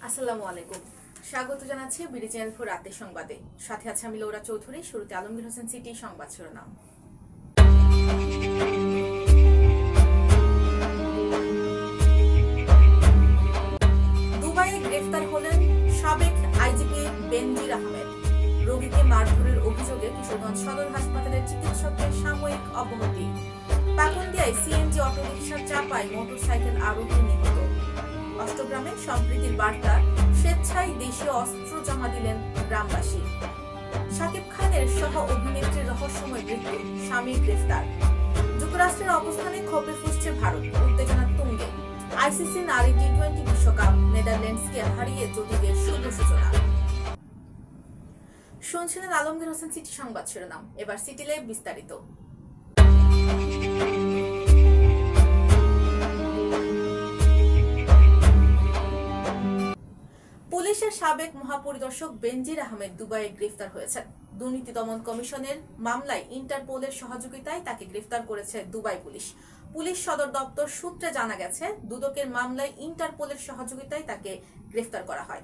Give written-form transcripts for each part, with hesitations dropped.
আসসালামু আলাইকুম। স্বাগত জানাচ্ছি বিডি চ্যানেল ফর রাতের সংবাদে। সাথে আছে আমি লৌরা চৌধুরী। শুরুতে আলমগীর হোসেন সিটি সংবাদ শিরোনাম। দুবাইয়ে গ্রেফতার হলেন সাবেক আইজিপি বেনজির আহমেদ। রোগীকে মারধরের অভিযোগে কিশোরগঞ্জ সদর হাসপাতালের চিকিৎসকের সাময়িক অব্যাহতি। পাকুন্দিয়ায় সিএনজি অটোরিকশার চাপায় মোটরসাইকেল আরোহী নিহত। অষ্টগ্রামে সম্প্রীতির বার্তা, স্বেচ্ছায় দেশীয় অস্ত্র জমা দিলেন গ্রামবাসী। শাকিব খানের সহ অভিনেত্রীর রহস্যময় মৃত্যু, স্বামী গ্রেফতার। যুক্তরাষ্ট্রের অবস্থানে ক্ষোভে ফুসছে ভারত, উত্তেজনার তুঙ্গে। আইসিসি নারী টি-20 বিশ্বকাপ, নেদারল্যান্ডসকে হারিয়ে জোটিদের শুভ সূচনা। শুনছিলেন আলমগীর হোসেন সিটি সংবাদ শিরোনাম। এবার সিটি লাইভ বিস্তারিত। পুলিশের সাবেক মহাপরিদর্শক বেনজির আহমেদ দুবাইয়ে গ্রেফতার হয়েছেন। দুর্নীতি দমন কমিশনের মামলায় ইন্টারপোলের সহযোগিতায় তাকে গ্রেফতার করেছে দুবাই পুলিশ। পুলিশ সদর দপ্তর সূত্রে জানা গেছে, দুদকের মামলায় ইন্টারপোলের সহযোগিতায় তাকে গ্রেফতার করা হয়।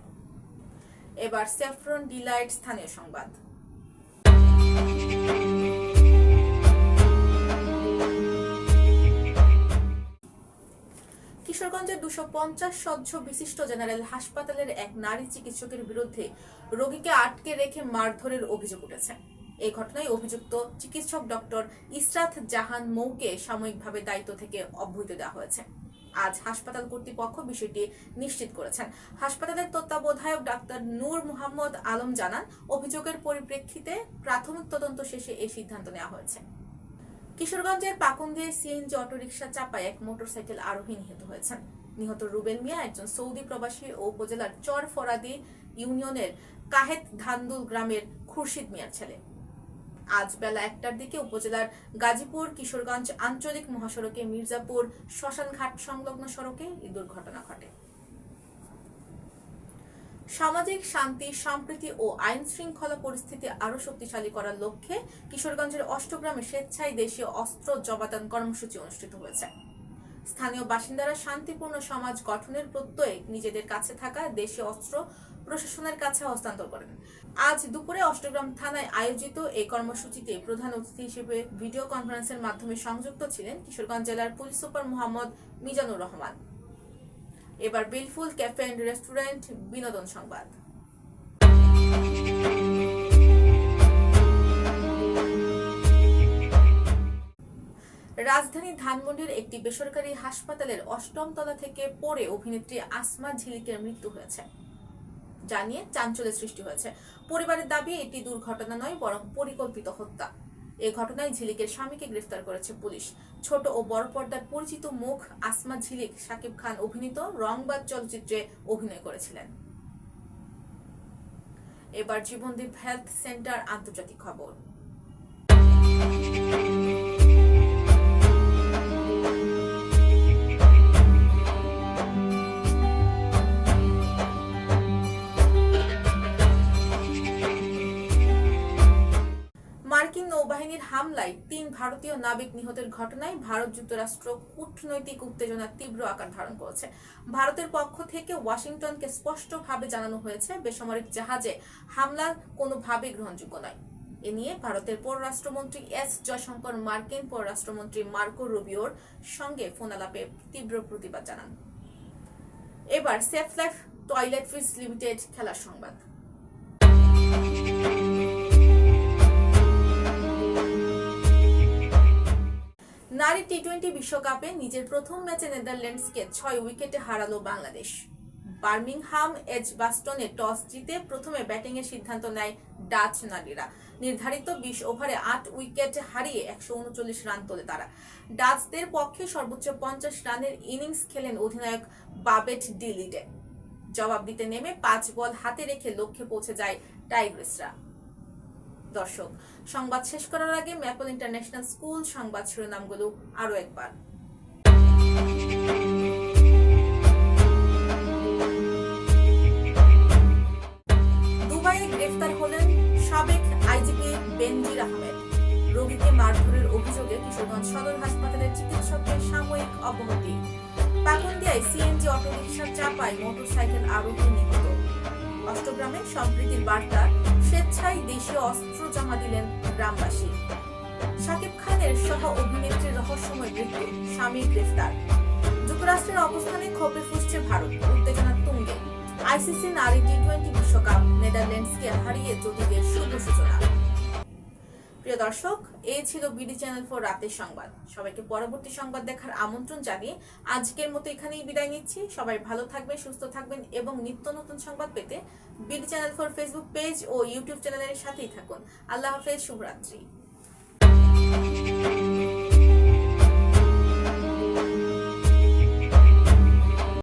এবার স্যাফরন ডিলাইট স্থানীয় সংবাদ। কিশোরগঞ্জের 250 সদস্য বিশিষ্ট জেনারেল হাসপাতালের এক নারী চিকিৎসকের বিরুদ্ধে রোগীকে আটকে রেখে মারধরের অভিযোগ উঠেছে। এই ঘটনায় অভিযুক্ত চিকিৎসক ডক্টর ইসরাত জাহান মৌকে সাময়িকভাবে দায়িত্ব থেকে অব্যাহতি দেওয়া হয়েছে। আজ হাসপাতাল কর্তৃপক্ষ বিষয়টি নিশ্চিত করেছেন। হাসপাতালের তত্ত্বাবধায়ক ডাক্তার নূর মোহাম্মদ আলম জানান, অভিযোগের পরিপ্রেক্ষিতে প্রাথমিক তদন্ত শেষে এই সিদ্ধান্ত নেওয়া হয়েছে। কিশোরগঞ্জের পাকুন্দিয়ায় সিএনজি অটোরিকশা চাপায় এক মোটরসাইকেল আরোহী নিহত হয়েছেন। নিহত রুবেল মিয়া একজন সৌদি প্রবাসী ও উপজেলার চর ফরাদি ইউনিয়নের কাহেত ধান্দুল গ্রামের খুরশিদ মিয়ার ছেলে। আজ বেলা 1টার দিকে উপজেলার গাজীপুর কিশোরগঞ্জ আঞ্চলিক মহাসড়কে মির্জাপুর শ্মশানঘাট সংলগ্ন সড়কে এই দুর্ঘটনা ঘটে। সামাজিক শান্তি, সম্প্রীতি ও আইন শৃঙ্খলা পরিস্থিতি আরো শক্তিশালী করার লক্ষ্যে কিশোরগঞ্জের অষ্টগ্রামে স্বেচ্ছায় দেশীয় অস্ত্র জমাদান কর্মসূচি অনুষ্ঠিত হয়েছে। স্থানীয় বাসিন্দারা শান্তিপূর্ণ সমাজ গঠনের প্রত্যয়ে নিজেদের কাছে থাকা দেশীয় অস্ত্র প্রশাসনের কাছে হস্তান্তর করেন। আজ দুপুরে অষ্টগ্রাম থানায় আয়োজিত এই কর্মসূচিতে প্রধান অতিথি হিসেবে ভিডিও কনফারেন্সের মাধ্যমে সংযুক্ত ছিলেন কিশোরগঞ্জ জেলার পুলিশ সুপার মোহাম্মদ মিজানুর রহমান। এবার বিলফুল ক্যাফে এন্ড রেস্টুরেন্ট বিনোদন সংবাদ। রাজধানী ধানমন্ডির একটি বেসরকারি হাসপাতালের 8ম তলা থেকে পড়ে অভিনেত্রী আসমা ঝিলিকের মৃত্যু হয়েছে জানিয়ে চাঞ্চল্যের সৃষ্টি হয়েছে। পরিবারের দাবি, এটি দুর্ঘটনা নয়, বরং পরিকল্পিত হত্যা। এই ঘটনায় ঝিলিকের স্বামীকে গ্রেফতার করেছে পুলিশ। ছোট ও বড় পর্দার পরিচিত মুখ আসমা ঝিলিক শাকিব খান অভিনীত রংবাজ চলচ্চিত্রে অভিনয় করেছিলেন। এবার জীবনদীপ হেলথ সেন্টার আন্তর্জাতিক খবর। মার্কিন নৌবাহিনীর হামলায় 3 ভারতীয় নাবিক নিহতের ঘটনায় ভারত যুক্তরাষ্ট্র কূটনৈতিক উত্তেজনা তীব্র আকার ধারণ করেছে। ভারতের পক্ষ থেকে ওয়াশিংটনকে স্পষ্টভাবে জানানো হয়েছে, বেসামরিক জাহাজে হামলা কোনোভাবেই গ্রহণযোগ্য নয়। এ নিয়ে ভারতের পররাষ্ট্রমন্ত্রী এস জয়শঙ্কর মার্কিন পররাষ্ট্রমন্ত্রী মার্কো রুবিওর সঙ্গে ফোনালাপে তীব্র প্রতিবাদ জানান। এবার সেফ লাইফ টয়লেট্রিজ লিমিটেড খেলার সংবাদ। নারী টি-20 বিশ্বকাপে নিজের প্রথম ম্যাচে নেদারল্যান্ডসকে 6 উইকেটে হারালো বাংলাদেশ। বার্মিংহাম এজবাস্টনে টস জিতে প্রথমে ব্যাটিংয়ের সিদ্ধান্ত নেয় ডাচ নারীরা। নির্ধারিত 20 ওভারে 8 উইকেট হারিয়ে 139 রান তোলে তারা। ডাচদের পক্ষে সর্বোচ্চ 50 রানের ইনিংস খেলেন অধিনায়ক বাবেট ডি লিডে। জবাব দিতে নেমে 5 বল হাতে রেখে লক্ষ্যে পৌঁছে যায় টাইগ্রেসরা। দর্শক, সংবাদ শেষ করার আগে ম্যাপল ইন্টারন্যাশনাল স্কুল সংবাদ শিরোনামগুলো আরো একবার। দুবাইয়ে গ্রেফতার হলেন সাবেক আইজিপি বেনজির আহমেদ। রোগীকে মারধরের অভিযোগে কিশোরগঞ্জ সদর হাসপাতালের চিকিৎসকের সাময়িক অব্যাহতি। পাকুন্দিয়ায় সিএনজি অটোরিকশার চাপায় মোটরসাইকেল আরোহী নিহত। অষ্টগ্রামে সম্প্রীতির বার্তা, স্বেচ্ছায় দেশীয় অস্ত্র জমা দিলেন গ্রামবাসী। শাকিব খানের সহ অভিনেত্রীর রহস্যময় মৃত্যু, স্বামী গ্রেফতার। যুক্তরাষ্ট্রের অবস্থানে ক্ষোভে ফুসছে ভারত, উত্তেজনার তুঙ্গে। আইসিসি নারী টি-20 বিশ্বকাপ, নেদারল্যান্ডসকে হারিয়ে জ্যোতিদের শুভ সূচনা। প্রিয় দর্শক, এই ছিল বিডি চ্যানেল 4 রাতের সংবাদ। সবাইকে পরবর্তী সংবাদ দেখার আমন্ত্রণ জানিয়ে আজকের মতো এখানেই বিদায় নিচ্ছি। সবাই ভালো থাকবেন, সুস্থ থাকবেন এবং নিত্য নতুন সংবাদ পেতে বিডি চ্যানেল 4 ফেসবুক পেজ ও ইউটিউব চ্যানেলের সাথেই থাকুন। আল্লাহ হাফেজ, শুভরাত্রি।